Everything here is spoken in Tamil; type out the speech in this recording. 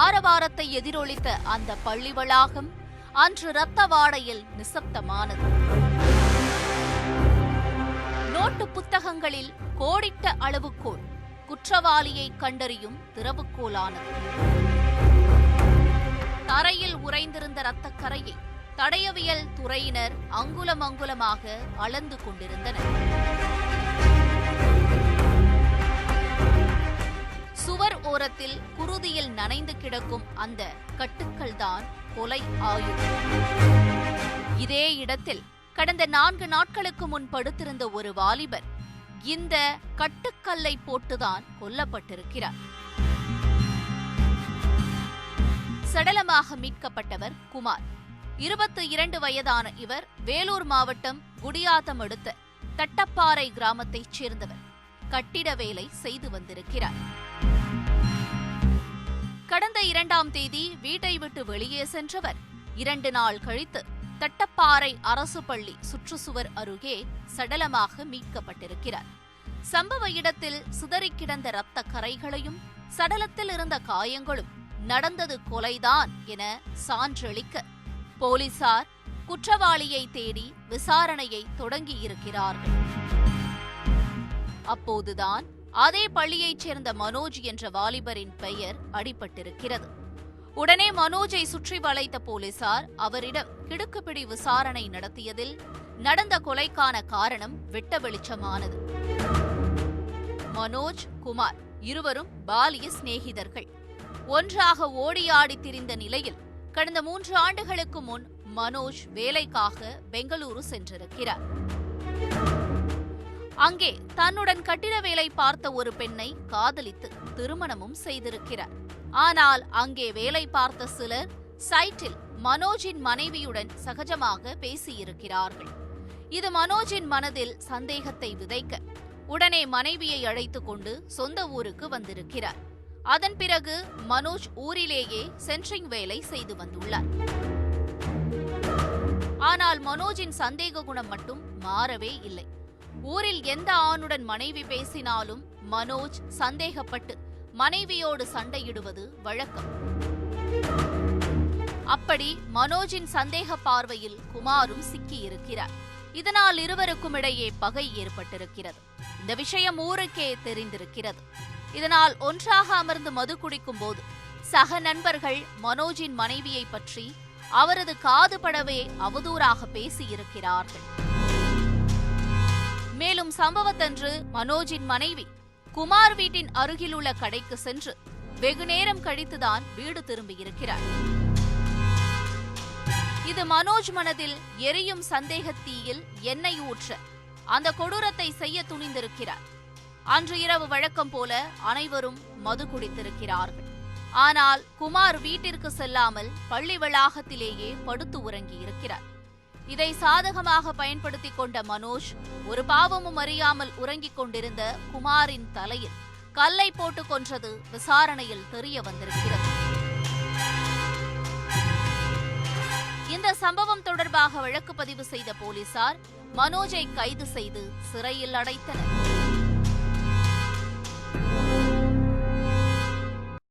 ஆரவாரத்தை எதிரொலித்த அந்த பள்ளி வளாகம் அன்று இரத்த வாடையில் நிசப்தமானது. நோட்டு புத்தகங்களில் கோடிட்ட அளவுகோல் குற்றவாளியை கண்டறியும் திறவுகோலானது. தரையில் உறைந்திருந்த இரத்தக்கரையை தடயவியல் துறையினர் அங்குலம் அங்குலமாக அளந்து கொண்டிருந்தனர். சுவர் ஓரத்தில் குருதியில் நனைந்து கிடக்கும் அந்த கட்டுக்கள்தான் கொலை ஆயுதம். இதே இடத்தில் கடந்த 4 நாட்களுக்கு முன் படுத்திருந்த ஒரு வாலிபர் இந்த கட்டுக்கல்லை போட்டுதான் கொல்லப்பட்டிருக்கிறார். சடலமாக மீட்கப்பட்டவர் குமார். 22 வயதான இவர் வேலூர் மாவட்டம் குடியாத்தம் அடுத்த தட்டப்பாறை கிராமத்தைச் சேர்ந்தவர். கட்டிட வேலை செய்து வந்திருக்கிறார். கடந்த 2ஆம் தேதி வீட்டை விட்டு வெளியே சென்றவர் 2 நாள் கழித்து தட்டப்பாறை அரசு பள்ளி சுற்றுச்சுவர் அருகே சடலமாக மீட்கப்பட்டிருக்கிறார். சம்பவ இடத்தில் சிதறி கிடந்த இரத்த கரைகளையும் சடலத்தில் இருந்த காயங்களும் நடந்தது கொலைதான் என சான்றளிக்க போலீசார் குற்றவாளியை தேடி விசாரணையை தொடங்கியிருக்கிறார்கள். அப்போதுதான் அதே பள்ளியைச் சேர்ந்த மனோஜ் என்ற வாலிபரின் பெயர் அடிபட்டிருக்கிறது. உடனே மனோஜை சுற்றி வளைத்த போலீசார் அவரிடம் கிடுக்குப்பிடி விசாரணை நடத்தியதில் நடந்த கொலைக்கான காரணம் வெட்ட வெளிச்சமானது. மனோஜ், குமார் இருவரும் பாலிய சிநேகிதர்கள். ஒன்றாக ஓடியாடி திரிந்த நிலையில் கடந்த 3 ஆண்டுகளுக்கு முன் மனோஜ் வேலைக்காக பெங்களூரு சென்றிருக்கிறார். அங்கே தன்னுடன் கட்டிட வேலை பார்த்த ஒரு பெண்ணை காதலித்து திருமணமும் செய்திருக்கிறார். ஆனால் அங்கே வேலை பார்த்த சிலர் சைட்டில் மனோஜின் மனைவியுடன் சகஜமாக பேசியிருக்கிறார்கள். இது மனோஜின் மனதில் சந்தேகத்தை விதைக்க உடனே மனைவியை அழைத்துக் கொண்டு சொந்த ஊருக்கு வந்திருக்கிறார். அதன் பிறகு மனோஜ் ஊரிலேயே சென்ட்ரிங் வேலை செய்து வந்துள்ளார். ஆனால் மனோஜின் சந்தேக குணம் மட்டும் மாறவே இல்லை. ஊரில் எந்த ஆணுடன் மனைவி பேசினாலும் மனோஜ் சந்தேகப்பட்டு மனைவியோடு சண்டையிடுவது வழக்கம். அப்படி மனோஜின் சந்தேக பார்வையில் குமாரும் சிக்கியிருக்கிறார். இதனால் இருவருக்கும் இடையே பகை ஏற்பட்டிருக்கிறது. இந்த விஷயம் ஊருக்கே தெரிந்திருக்கிறது. இதனால் ஒன்றாக அமர்ந்து மது குடிக்கும் போது சக நண்பர்கள் மனோஜின் மனைவியை பற்றி அவரது காது படவே அவதூறாக பேசியிருக்கிறார்கள். மேலும் சம்பவத்தன்று மனோஜின் மனைவி குமார் வீட்டின் அருகிலுள்ள கடைக்கு சென்று வெகுநேரம் கழித்துதான் வீடு திரும்பியிருக்கிறார். இது மனோஜ் மனதில் எரியும் சந்தேகத்தீயில் எண்ணெய் ஊற்ற அந்த கொடூரத்தை செய்ய துணிந்திருக்கிறார். அன்று இரவு வழக்கம் போல அனைவரும் மது குடித்திருக்கிறார்கள். ஆனால் குமார் வீட்டிற்கு செல்லாமல் பள்ளி வளாகத்திலேயே படுத்து உறங்கியிருக்கிறார். இதை சாதகமாக பயன்படுத்திக் கொண்ட மனோஜ் ஒரு பாவமும் அறியாமல் உறங்கிக் கொண்டிருந்த குமாரின் தலையில் கல்லை போட்டுக் கொன்றது விசாரணையில் தெரிய வந்திருக்கிறது. இந்த சம்பவம் தொடர்பாக வழக்கு பதிவு செய்த போலீசார் மனோஜை கைது செய்து சிறையில் அடைத்தனர்.